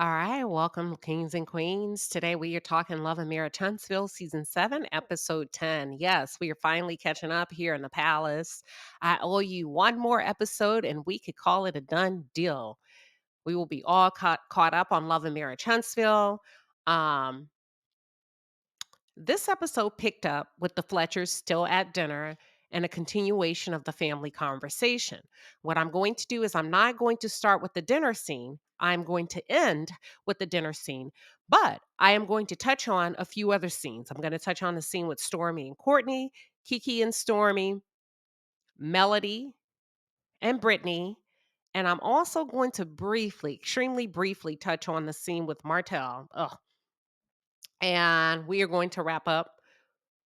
All right, welcome, kings and queens. Today we are talking Love and Marriage Huntsville, season 7, episode 10. Yes, we are finally catching up here in the palace. I owe you one more episode and we could call it a done deal. We will be all caught up on Love and Marriage Huntsville. Um, this episode picked up with the Fletchers still at dinner and a continuation of the family conversation. What I'm going to do is I'm not going to start with the dinner scene. I'm going to end with the dinner scene, but I am going to touch on a few other scenes. I'm going to touch on the scene with Stormi and Courtney, Kiki and Stormi, Melody and Britney, and I'm also going to briefly, extremely briefly, touch on the scene with Martell. Ugh. And we are going to wrap up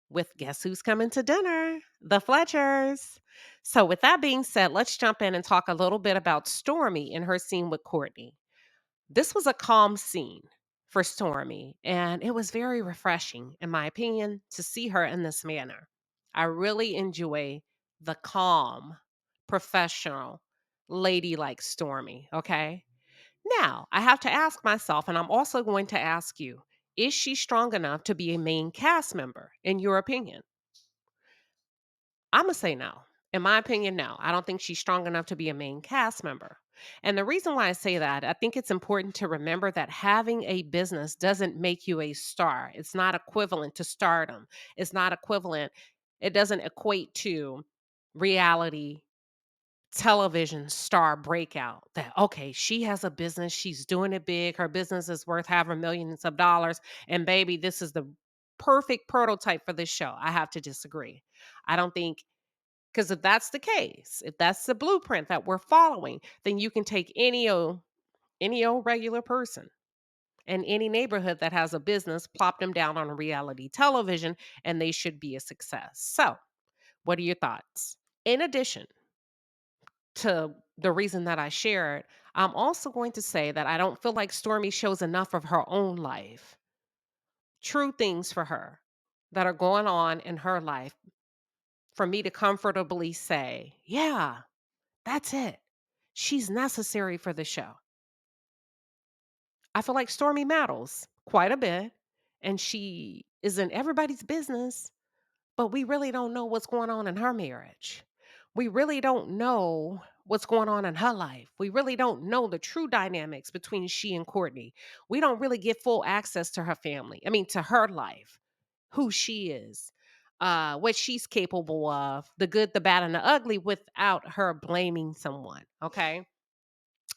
with guess who's coming to dinner? The Fletchers. So, with that being said, let's jump in and talk a little bit about Stormy and her scene with Courtney. This was a calm scene for Stormy, and it was very refreshing, in my opinion, to see her in this manner. I really enjoy the calm, professional, ladylike Stormy, okay? Now, I have to ask myself, and I'm also going to ask you, is she strong enough to be a main cast member, in your opinion? Imma say no. In my opinion, no. I don't think she's strong enough to be a main cast member. And the reason why I say that, I think it's important to remember that having a business doesn't make you a star. It's not equivalent to stardom. It's not equivalent. It doesn't equate to reality television star breakout that okay, she has a business, she's doing it big, her business is worth however millions of dollars, and baby, this is the perfect prototype for this show. I have to disagree. I don't think because if that's the case, if that's the blueprint that we're following, then you can take any old regular person in any neighborhood that has a business, plop them down on a reality television, and they should be a success. So, what are your thoughts? In addition to the reason that I shared, I'm also going to say that I don't feel like Stormy shows enough of her own life, true things for her that are going on in her life for me to comfortably say, yeah, that's it. She's necessary for the show. I feel like Stormy matters quite a bit, and she is in everybody's business, but we really don't know what's going on in her marriage. We really don't know what's going on in her life. We really don't know the true dynamics between she and Courtney. We don't really get full access to her family. I mean, to her life, who she is, what she's capable of, the good, the bad, and the ugly without her blaming someone. Okay.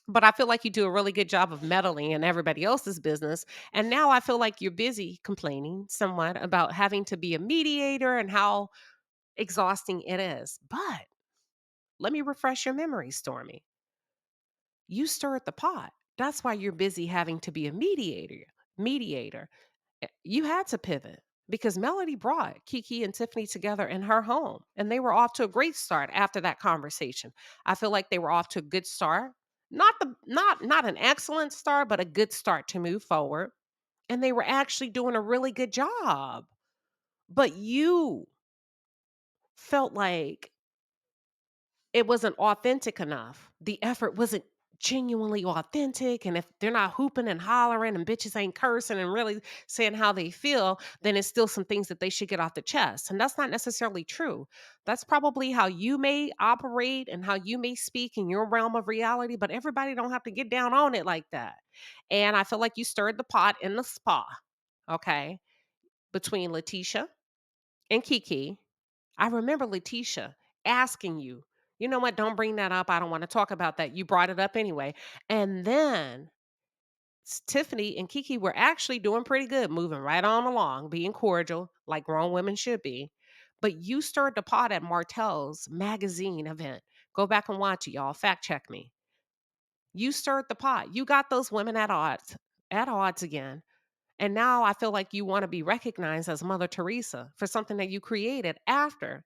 But I feel like you do a really good job of meddling in everybody else's business. And now I feel like you're busy complaining somewhat about having to be a mediator and how exhausting it is. But let me refresh your memory, Stormy. You stirred the pot. That's why you're busy having to be a mediator. Mediator. You had to pivot because Melody brought Kiki and Tiffany together in her home, and they were off to a great start after that conversation. I feel like they were off to a good start. Not an excellent start, but a good start to move forward. And they were actually doing a really good job. But you felt like it wasn't authentic enough. The effort wasn't genuinely authentic. And if they're not hooping and hollering and bitches ain't cursing and really saying how they feel, then it's still some things that they should get off the chest. And that's not necessarily true. That's probably how you may operate and how you may speak in your realm of reality, but everybody don't have to get down on it like that. And I feel like you stirred the pot in the spa, okay, between Letitia and Kiki. I remember Letitia asking you, you know what? Don't bring that up. I don't want to talk about that. You brought it up anyway. And then Tiffany and Kiki were actually doing pretty good, moving right on along, being cordial, like grown women should be. But you stirred the pot at Martell's magazine event. Go back and watch it, y'all. Fact check me. You stirred the pot. You got those women at odds again. And now I feel like you want to be recognized as Mother Teresa for something that you created after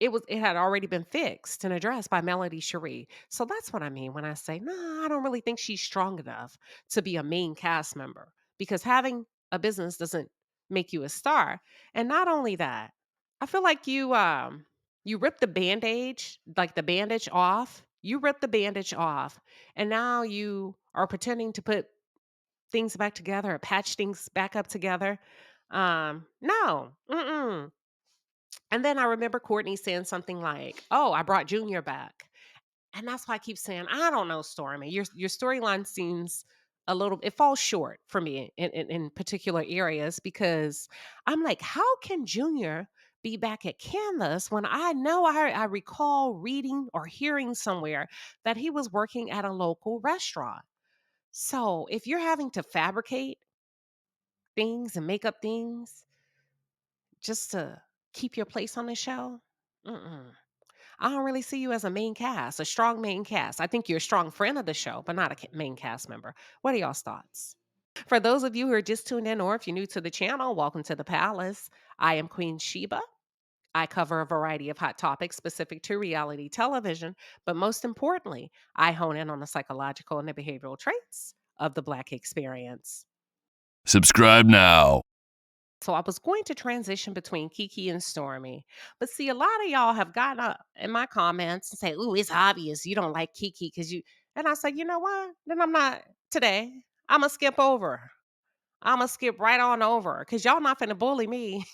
it had already been fixed and addressed by Melody Cherie. So that's what I mean when I say, no, I don't really think she's strong enough to be a main cast member because having a business doesn't make you a star. And not only that, I feel like you ripped the bandage, like the bandage off You ripped the bandage off, and now you are pretending to put things back together or patch things back up together. No. Mm-mm. And then I remember Courtney saying something like, "Oh, I brought Junior back." And that's why I keep saying, I don't know, Stormy. Your storyline seems a little, it falls short for me in particular areas, because I'm like, how can Junior be back at Canvas when I know I recall reading or hearing somewhere that he was working at a local restaurant? So if you're having to fabricate things and make up things just to keep your place on the show, mm-mm. I don't really see you as a main cast, a strong main cast. I think you're a strong friend of the show, but not a main cast member. What are y'all's thoughts? For those of you who are just tuned in, or if you're new to the channel, welcome to the palace. I am Queen Sheba. I cover a variety of hot topics specific to reality television, but most importantly, I hone in on the psychological and the behavioral traits of the Black experience. Subscribe now. So I was going to transition between Kiki and Stormy. But see, a lot of y'all have gotten up in my comments and say, "Ooh, it's obvious you don't like Kiki because you." And I said, you know what? Then I'm not today. I'm gonna skip over. I'ma skip right on over because y'all not finna bully me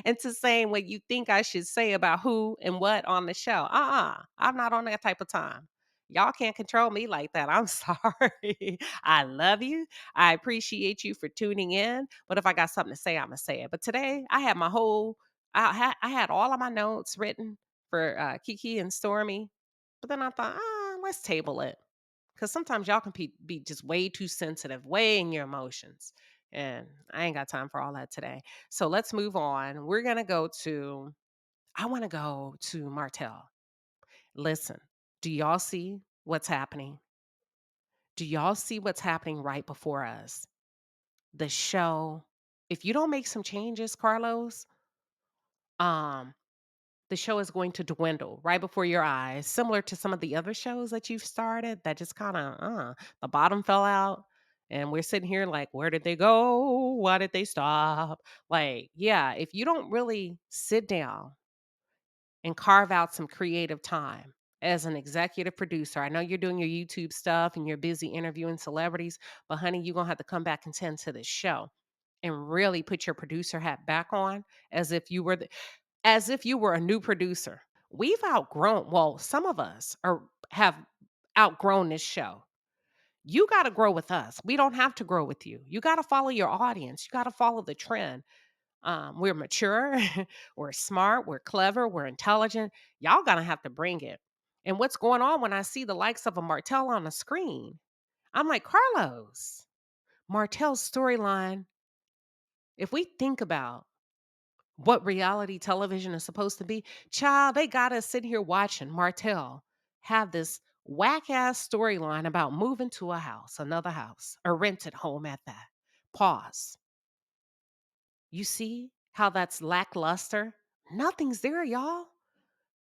into saying what you think I should say about who and what on the show. I'm not on that type of time. Y'all can't control me like that. I'm sorry. I love you. I appreciate you for tuning in. But if I got something to say, I'm gonna say it. But today I had my whole I had all of my notes written for Kiki and Stormy. But then I thought, let's table it. Because sometimes y'all can be just way too sensitive, way in your emotions. And I ain't got time for all that today. So let's move on. We're going to go to, I want to go to Martell. Listen, do y'all see what's happening? Do y'all see what's happening right before us? The show, if you don't make some changes, Carlos, um, the show is going to dwindle right before your eyes, similar to some of the other shows that you've started that just kind of, the bottom fell out. And we're sitting here like, where did they go? Why did they stop? Like, yeah, if you don't really sit down and carve out some creative time as an executive producer, I know you're doing your YouTube stuff and you're busy interviewing celebrities, but honey, you're going to have to come back and tend to this show and really put your producer hat back on as if you were as if you were a new producer. We've outgrown, well, some of us are have outgrown this show. You got to grow with us. We don't have to grow with you. You got to follow your audience. You got to follow the trend. We're mature, we're smart, we're clever, we're intelligent. Y'all gonna have to bring it. And what's going on when I see the likes of a Martell on the screen? I'm like, Carlos, Martell's storyline, if we think about what reality television is supposed to be. Child, they got us sitting here watching Martell have this whack ass storyline about moving to a house, another house, a rented home at that. Pause. You see how that's lackluster? Nothing's there, y'all.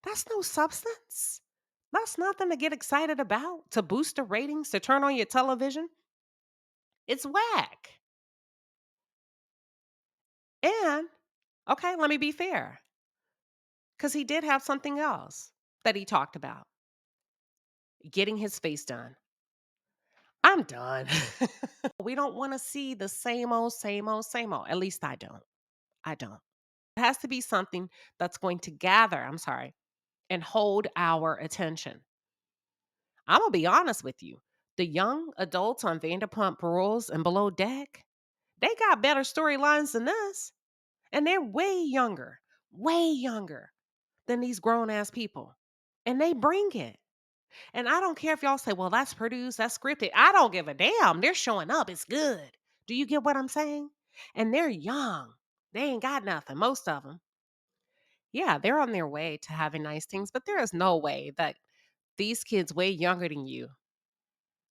That's no substance. That's nothing to get excited about, to boost the ratings, to turn on your television. It's whack. And, okay, let me be fair, because he did have something else that he talked about, getting his face done. I'm done. We don't want to see the same old, same old, same old. At least I don't. I don't. It has to be something that's going to gather, I'm sorry, and hold our attention. I'm going to be honest with you. The young adults on Vanderpump Rules and Below Deck, they got better storylines than us. And they're way younger than these grown ass people. And they bring it. And I don't care if y'all say, well, that's produced, that's scripted. I don't give a damn. They're showing up. It's good. Do you get what I'm saying? And they're young. They ain't got nothing, most of them. Yeah, they're on their way to having nice things, but there is no way that these kids way younger than you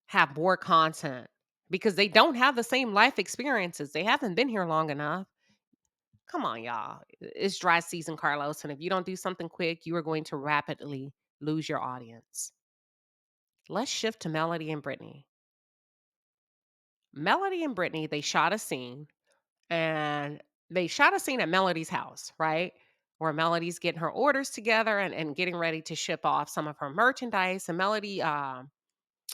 have more content because they don't have the same life experiences. They haven't been here long enough. Come on, y'all. It's dry season, Carlos. And if you don't do something quick, you are going to rapidly lose your audience. Let's shift to Melody and Britney. Melody and Britney, they shot a scene and they shot a scene at Melody's house, right? where Melody's getting her orders together and getting ready to ship off some of her merchandise. And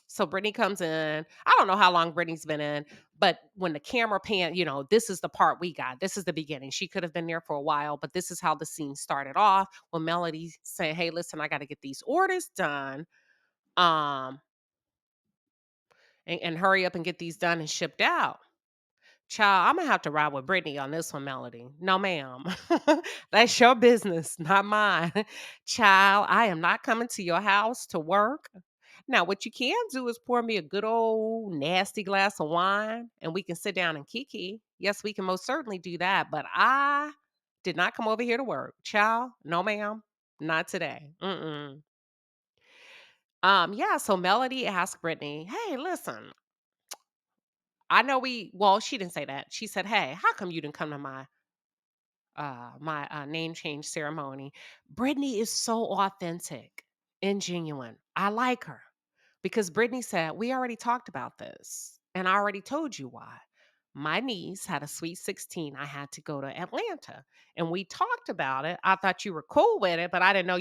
so Brittany comes in. I don't know how long Brittany's been in, but when the camera pan, this is the part we got. This is the beginning. She could have been there for a while, but this is how the scene started off. When Melody saying, "Hey, listen, I got to get these orders done, um, and hurry up and get these done and shipped out." Child, I'm gonna have to ride with Brittany on this one, Melody. No, ma'am. That's your business, not mine. Child, I am not coming to your house to work. Now, what you can do is pour me a good old nasty glass of wine and we can sit down and kiki. Yes, we can most certainly do that. But I did not come over here to work. Child, no, ma'am. Not today. Mm-mm. Yeah, so Melody asked Brittany, "Hey, listen, I know well, she didn't say that. She said, "Hey, how come you didn't come to my name change ceremony?" Brittany is so authentic and genuine. I like her because Brittany said, "We already talked about this, and I already told you why. My niece had a sweet 16. I had to go to Atlanta, and we talked about it. I thought you were cool with it, but I didn't know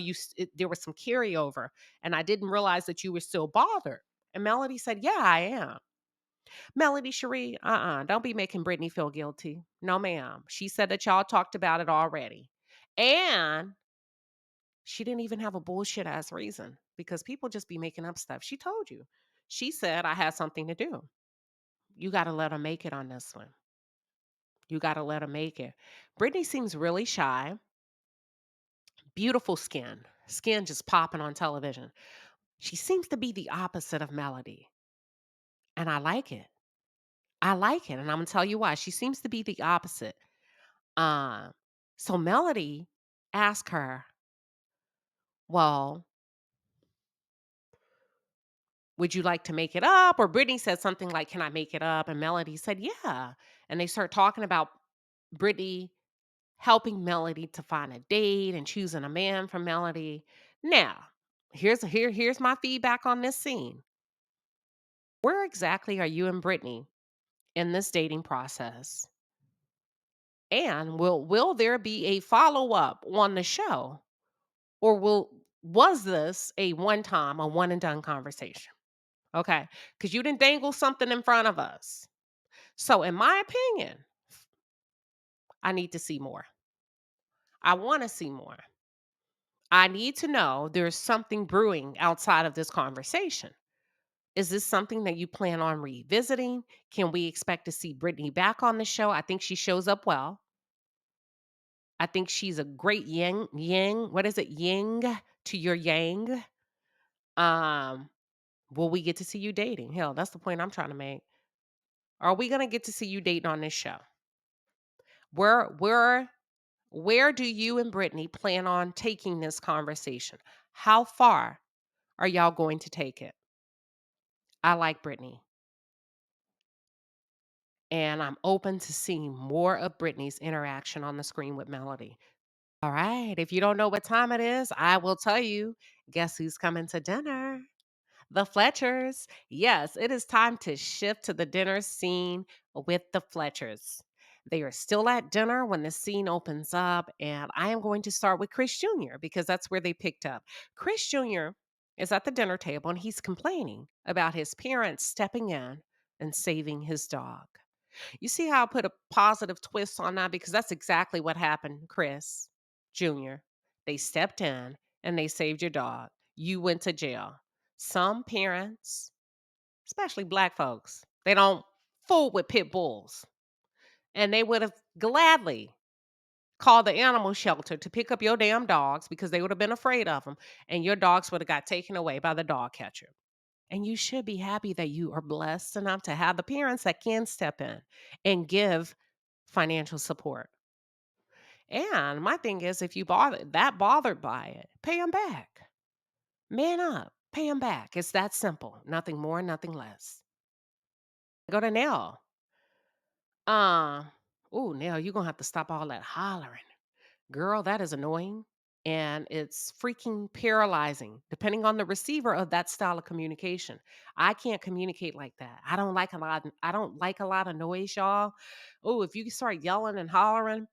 there was some carryover, and I didn't realize that you were still bothered." And Melody said, "Yeah, I am." Melody Cherie, don't be making Brittany feel guilty. No, ma'am. She said that y'all talked about it already. And she didn't even have a bullshit ass reason because people just be making up stuff. She told you. She said, "I had something to do." You got to let her make it on this one. You got to let her make it. Brittany seems really shy, beautiful skin just popping on television. She seems to be the opposite of Melody. And I like it. I like it. And I'm going to tell you why. She seems to be the opposite. Um, so Melody asked her, "Well, would you like to make it up?" Or Brittany said something like, "Can I make it up?" And Melody said, "Yeah." And they start talking about Brittany helping Melody to find a date and choosing a man for Melody. Now, here's my feedback on this scene. Where exactly are you and Brittany in this dating process? And will there be a follow-up on the show? Or was this a one and done conversation? Okay. Because you didn't dangle something in front of us. So, in my opinion, I need to see more. I want to see more. I need to know there's something brewing outside of this conversation. Is this something that you plan on revisiting? Can we expect to see Brittany back on the show? I think she shows up well. I think she's a great yang. What is it? Yang to your yang. Um, will we get to see you dating? Hell, that's the point I'm trying to make. Are we gonna get to see you dating on this show? Where where where do you and Brittany plan on taking this conversation? How far are y'all going to take it? I like Brittany, and I'm open to seeing more of Brittany's interaction on the screen with Melody. All right, if you don't know what time it is, I will tell you. Guess who's coming to dinner? The Fletchers. Yes, it is time to shift to the dinner scene with the Fletchers. They are still at dinner when the scene opens up, and I am going to start with Chris Jr. because that's where they picked up. Chris Jr. is at the dinner table and he's complaining about his parents stepping in and saving his dog. You see how I put a positive twist on that? Because that's exactly what happened, Chris Jr. They stepped in and they saved your dog. You went to jail. Some parents, especially black folks, they don't fool with pit bulls. And they would have gladly called the animal shelter to pick up your damn dogs because they would have been afraid of them. And your dogs would have got taken away by the dog catcher. And you should be happy that you are blessed enough to have the parents that can step in and give financial support. And my thing is, if you bothered by it, pay them back. Man up, pay them back. It's that simple. Nothing more, nothing less. Go to Nell. Um, oh, Nell, you're gonna have to stop all that hollering. Girl, that is annoying. And it's freaking paralyzing, depending on the receiver of that style of communication. I can't communicate like that. I don't like a lot of noise, y'all. Oh, if you start yelling and hollering,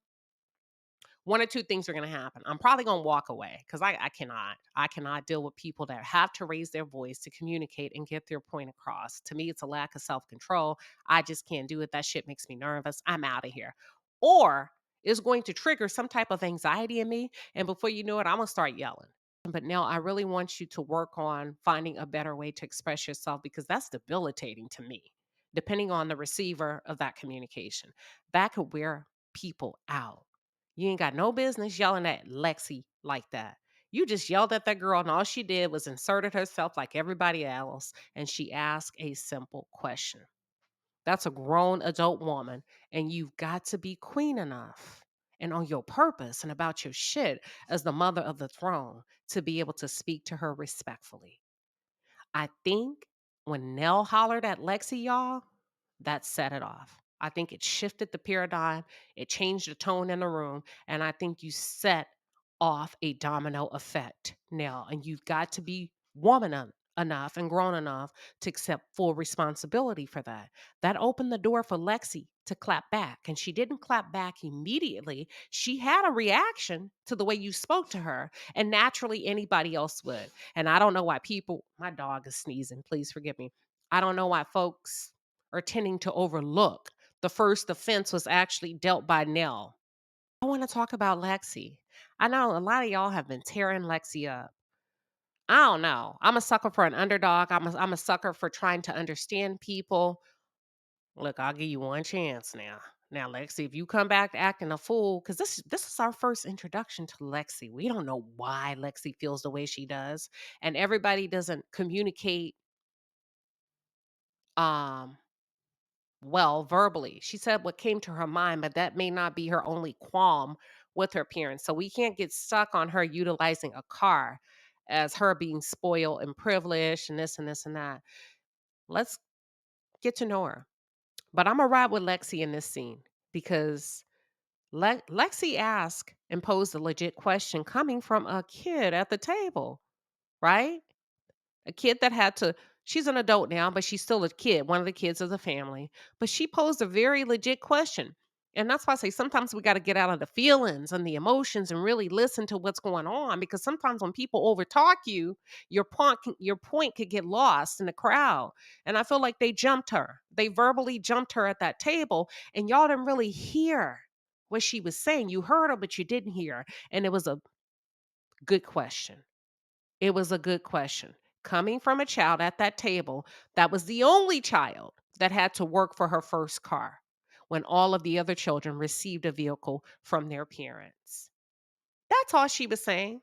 one or two things are going to happen. I'm probably going to walk away because I cannot deal with people that have to raise their voice to communicate and get their point across. To me, it's a lack of self control. I just can't do it. That shit makes me nervous. I'm out of here. Or it's going to trigger some type of anxiety in me. And before you know it, I'm going to start yelling. But now I really want you to work on finding a better way to express yourself because that's debilitating to me, depending on the receiver of that communication. That could wear people out. You ain't got no business yelling at Lexi like that. You just yelled at that girl, and all she did was inserted herself like everybody else, and she asked a simple question. That's a grown adult woman, and you've got to be queen enough and on your purpose and about your shit as the mother of the throne to be able to speak to her respectfully. I think when Nell hollered at Lexi, y'all, that set it off. I think it shifted the paradigm, it changed the tone in the room, and I think you set off a domino effect now. And you've got to be enough and grown enough to accept full responsibility for that. That opened the door for Lexi to clap back, and she didn't clap back immediately. She had a reaction to the way you spoke to her, and naturally anybody else would. And I don't know why people, my dog is sneezing, please forgive me. I don't know why folks are tending to overlook the first offense was actually dealt by Nell. I want to talk about Lexi. I know a lot of y'all have been tearing Lexi up. I don't know. I'm a sucker for an underdog. I'm a sucker for trying to understand people. Look, I'll give you one chance now. Now, Lexi, if you come back acting a fool, because this is our first introduction to Lexi. We don't know why Lexi feels the way she does, and everybody doesn't communicate um well verbally. She said what came to her mind, but that may not be her only qualm with her parents. So we can't get stuck on her utilizing a car as her being spoiled and privileged and this and this and that. Let's get to know her. But I'm gonna ride with Lexi in this scene because Lexi asked and posed a legit question coming from a kid at the table, right? A kid that had to she's an adult now, but she's still a kid, one of the kids of the family. But she posed a very legit question. And that's why I say sometimes we got to get out of the feelings and the emotions and really listen to what's going on because sometimes when people overtalk you, your point could get lost in the crowd. And I feel like they jumped her. They verbally jumped her at that table and y'all didn't really hear what she was saying. You heard her, but you didn't hear. And it was a good question. It was a good question. Coming from a child at that table that was the only child that had to work for her first car when all of the other children received a vehicle from their parents. That's all she was saying.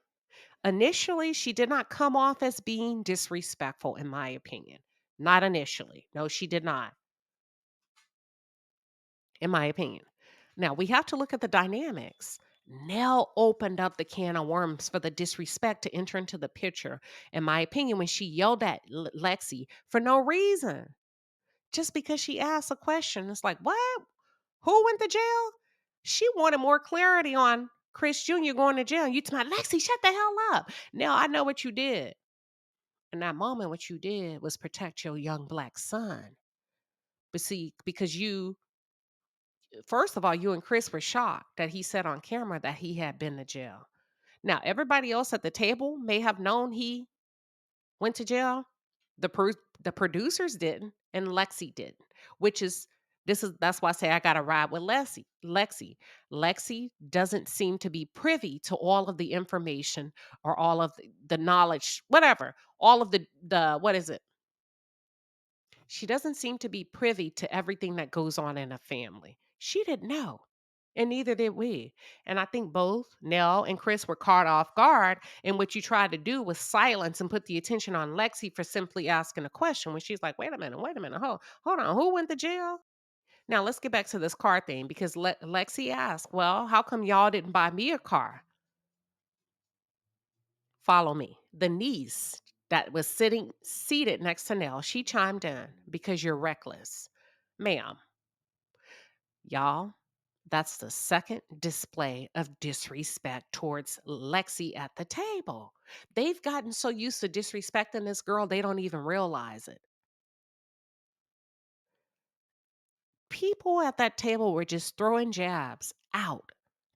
Initially, she did not come off as being disrespectful, in my opinion. Not initially. No, she did not, in my opinion. Now, we have to look at the dynamics. Nell opened up the can of worms for the disrespect to enter into the picture, in my opinion, when she yelled at Lexi for no reason, just because she asked a question. It's like, what? Who went to jail? She wanted more clarity on Chris Jr. going to jail. You tell me, Lexi, shut the hell up. Now I know what you did. In that moment, what you did was protect your young black son. But see, because first of all, you and Chris were shocked that he said on camera that he had been to jail. Now, everybody else at the table may have known he went to jail. The producers didn't, and Lexi didn't, which is that's why I say I got to ride with Lexi doesn't seem to be privy to all of the information or all of the knowledge, whatever, all of the what is it? She doesn't seem to be privy to everything that goes on in a family. She didn't know. And neither did we. And I think both Nell and Chris were caught off guard. And what you tried to do was silence and put the attention on Lexi for simply asking a question when she's like, wait a minute, hold on, who went to jail? Now let's get back to this car thing because Lexi asked, well, how come y'all didn't buy me a car? Follow me. The niece that was seated next to Nell, she chimed in because you're reckless. Ma'am, y'all, that's the second display of disrespect towards Lexi at the table. They've gotten so used to disrespecting this girl, they don't even realize it. People at that table were just throwing jabs out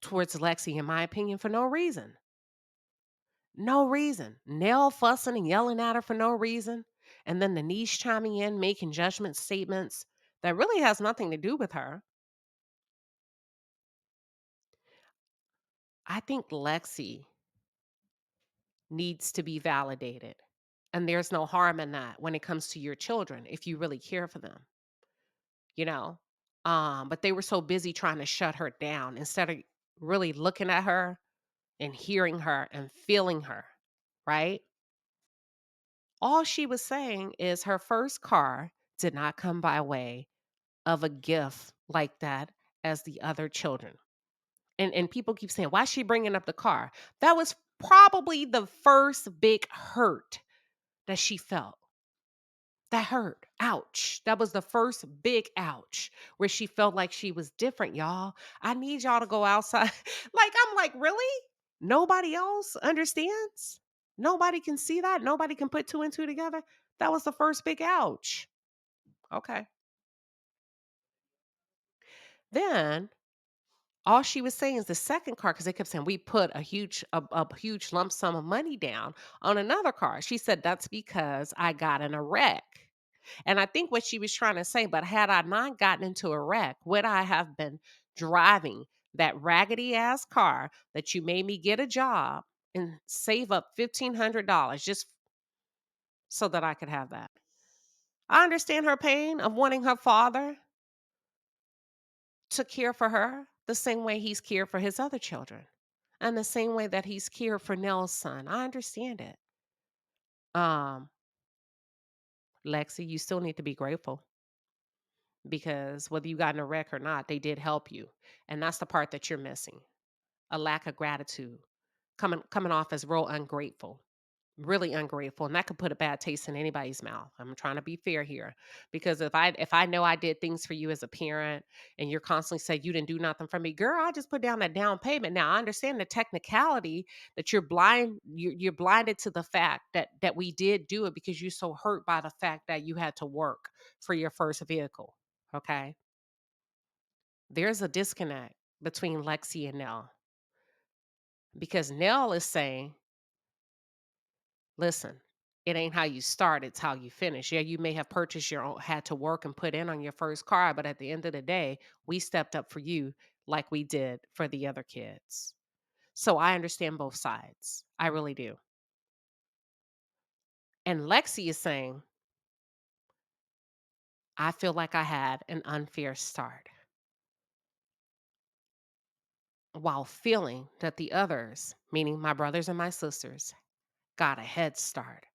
towards Lexi, in my opinion, for no reason. No reason. Nell fussing and yelling at her for no reason. And then the niece chiming in, making judgment statements that really has nothing to do with her. I think Lexi needs to be validated. And there's no harm in that when it comes to your children if you really care for them, you know? But they were so busy trying to shut her down instead of really looking at her and hearing her and feeling her, right? All she was saying is her first car did not come by way of a gift like that as the other children. And people keep saying, "Why is she bringing up the car?" That was probably the first big hurt that she felt. That hurt. Ouch. That was the first big ouch where she felt like she was different, y'all. I need y'all to go outside. I'm like, "Really? Nobody else understands? Nobody can see that? Nobody can put two and two together?" That was the first big ouch. Okay. Then all she was saying is the second car, because they kept saying, "We put a huge lump sum of money down on another car." She said, "That's because I got in a wreck." And I think what she was trying to say, but had I not gotten into a wreck, would I have been driving that raggedy ass car that you made me get a job and save up $1,500 just so that I could have that? I understand her pain of wanting her father to care for her the same way he's cared for his other children and the same way that he's cared for Nell's son. I understand it. Um, Lexi, you still need to be grateful because whether you got in a wreck or not, they did help you. And that's the part that you're missing. A lack of gratitude. Coming off as real ungrateful. Really ungrateful, and that could put a bad taste in anybody's mouth. I'm trying to be fair here because if I know I did things for you as a parent and you're constantly saying you didn't do nothing for me, girl, I just put down that down payment. Now I understand the technicality that you're blinded to the fact that we did do it because you're so hurt by the fact that you had to work for your first vehicle. Okay, there's a disconnect between Lexi and Nell because Nell is saying, listen, it ain't how you start, it's how you finish. Yeah, you may have purchased your own, had to work and put in on your first car, but at the end of the day, we stepped up for you like we did for the other kids. So I understand both sides. I really do. And Lexi is saying, I feel like I had an unfair start while feeling that the others, meaning my brothers and my sisters, got a head start.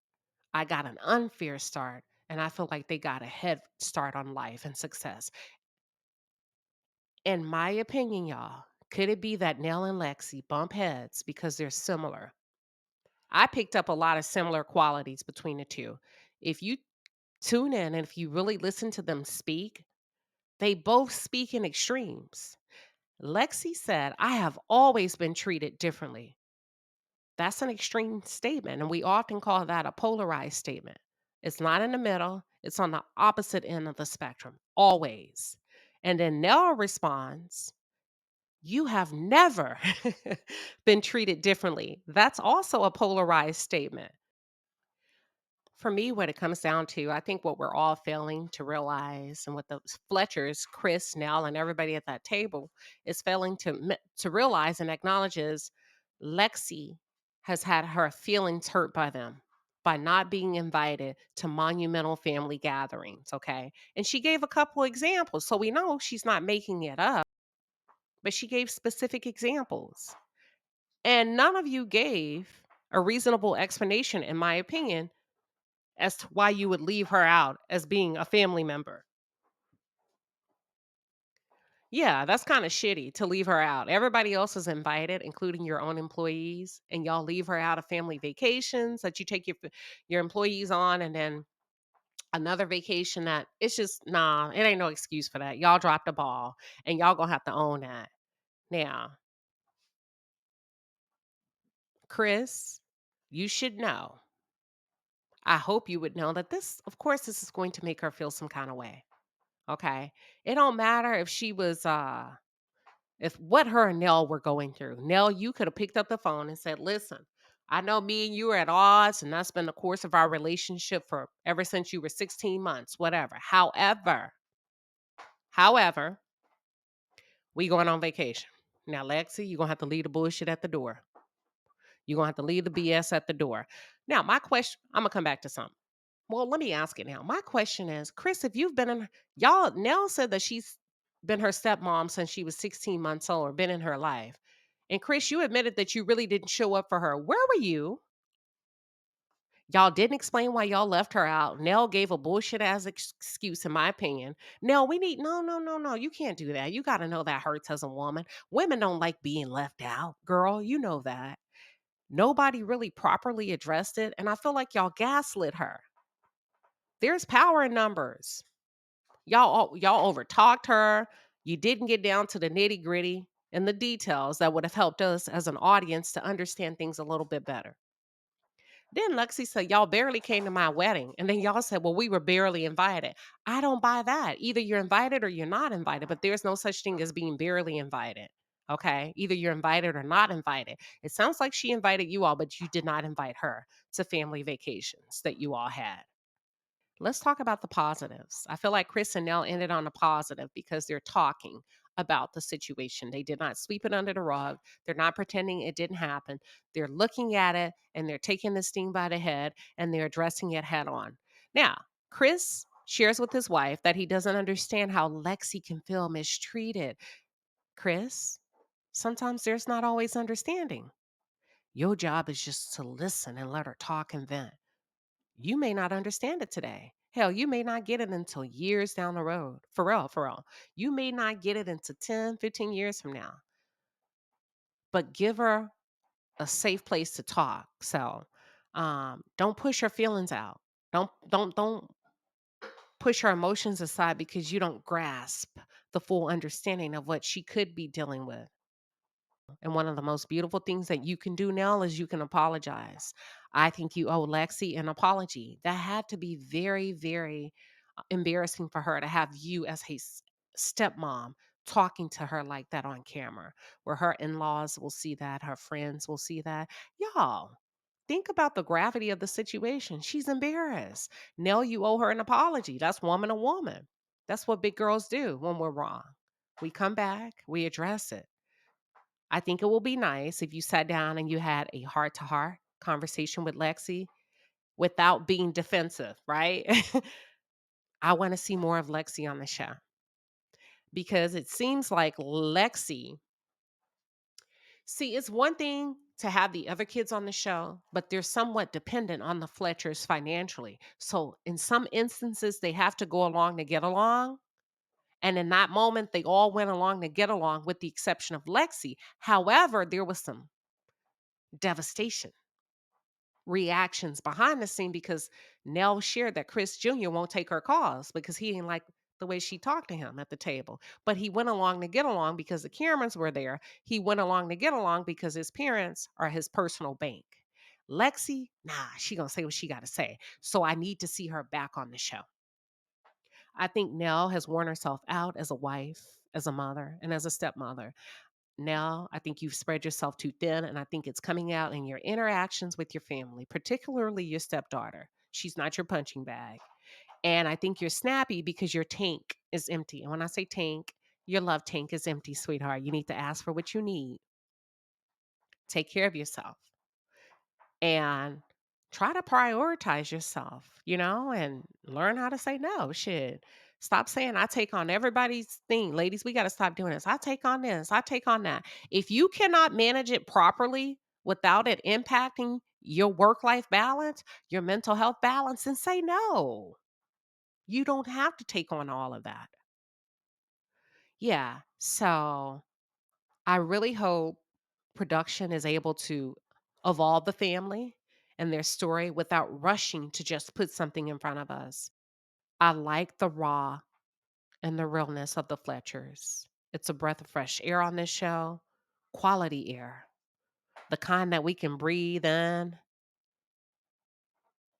I got an unfair start, and I feel like they got a head start on life and success. In my opinion, y'all, could it be that Nell and Lexi bump heads because they're similar? I picked up a lot of similar qualities between the two. If you tune in and if you really listen to them speak, they both speak in extremes. Lexi said, I have always been treated differently. That's an extreme statement, and we often call that a polarized statement. It's not in the middle, it's on the opposite end of the spectrum, always. And then Nell responds, you have never been treated differently. That's also a polarized statement. For me, what it comes down to, I think what we're all failing to realize, and what the Fletchers, Chris, Nell, and everybody at that table is failing to realize and acknowledge is Lexi has had her feelings hurt by them by not being invited to monumental family gatherings. Okay. And she gave a couple examples. So we know she's not making it up, but she gave specific examples. And none of you gave a reasonable explanation, in my opinion, as to why you would leave her out as being a family member. Yeah, that's kind of shitty to leave her out. Everybody else is invited, including your own employees, and y'all leave her out of family vacations that you take your employees on, and then another vacation that it's just nah, it ain't no excuse for that. Y'all dropped the ball, and y'all gonna have to own that. Now, Chris, you should know. I hope you would know that this, of course, this is going to make her feel some kind of way. Okay. It don't matter if she was If what her and Nell were going through. Nell, you could have picked up the phone and said, "Listen, I know me and you are at odds, and that's been the course of our relationship for ever since you were 16 months, whatever. However, we going on vacation. Now, Lexi, you're gonna have to leave the bullshit at the door. You're gonna have to leave the BS at the door." Now, my question, I'm gonna come back to something. Well, let me ask it now. My question is, Chris, if you've been in y'all, Nell said that she's been her stepmom since she was 16 months old or been in her life. And Chris, you admitted that you really didn't show up for her. Where were you? Y'all didn't explain why y'all left her out. Nell gave a bullshit ass excuse, in my opinion. Nell, we need no, no, no, no. You can't do that. You got to know that hurts as a woman. Women don't like being left out, girl. You know that. Nobody really properly addressed it, and I feel like y'all gaslit her. There's power in numbers. Y'all overtalked her. You didn't get down to the nitty-gritty and the details that would have helped us as an audience to understand things a little bit better. Then Lexi said, "Y'all barely came to my wedding." And then y'all said, "Well, we were barely invited." I don't buy that. Either you're invited or you're not invited, but there's no such thing as being barely invited. Okay. Either you're invited or not invited. It sounds like she invited you all, but you did not invite her to family vacations that you all had. Let's talk about the positives. I feel like Chris and Nell ended on a positive because they're talking about the situation. They did not sweep it under the rug. They're not pretending it didn't happen. They're looking at it and they're taking the sting by the head and they're addressing it head on. Now, Chris shares with his wife that he doesn't understand how Lexi can feel mistreated. Chris, sometimes there's not always understanding. Your job is just to listen and let her talk and vent. You may not understand it today. Hell, you may not get it until years down the road. For real, for real. You may not get it until 10, 15 years from now. But give her a safe place to talk. So don't push her feelings out. Don't push her emotions aside because you don't grasp the full understanding of what she could be dealing with. And one of the most beautiful things that you can do now is you can apologize. I think you owe Lexi an apology. That had to be very, very embarrassing for her to have you as his stepmom talking to her like that on camera, where her in laws will see that, her friends will see that. Y'all, think about the gravity of the situation. She's embarrassed. Nell, you owe her an apology. That's woman to woman. That's what big girls do when we're wrong. We come back, we address it. I think it will be nice if you sat down and you had a heart to heart conversation with Lexi without being defensive, right? I want to see more of Lexi on the show because it seems like Lexi, see, it's one thing to have the other kids on the show, but they're somewhat dependent on the Fletchers financially. So in some instances, they have to go along to get along. And in that moment, they all went along to get along, with the exception of Lexi. However, there was some devastation reactions behind the scene because Nell shared that Chris Jr. won't take her calls because he didn't like the way she talked to him at the table. But he went along to get along because the Camerons were there. He went along to get along because his parents are his personal bank. Lexi, nah, she gonna say what she gotta say. So I need to see her back on the show. I think Nell has worn herself out as a wife, as a mother, and as a stepmother. Now, I think you've spread yourself too thin, and I think it's coming out in your interactions with your family, particularly your stepdaughter. She's not your punching bag. And I think you're snappy because your tank is empty. And when I say tank, your love tank is empty, sweetheart. You need to ask for what you need. Take care of yourself and try to prioritize yourself, and learn how to say no. Shit. Stop saying I take on everybody's thing. Ladies, we got to stop doing this. I take on this. I take on that. If you cannot manage it properly without it impacting your work life balance, your mental health balance, then say no. You don't have to take on all of that. Yeah. So I really hope production is able to evolve the family and their story without rushing to just put something in front of us. I like the raw and the realness of the Fletchers. It's a breath of fresh air on this show, quality air, the kind that we can breathe in.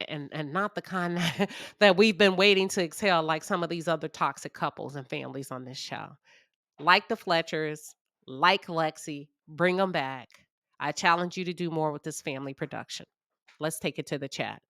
And not the kind that we've been waiting to exhale like some of these other toxic couples and families on this show. Like the Fletchers, like Lexi, bring them back. I challenge you to do more with this family production. Let's take it to the chat.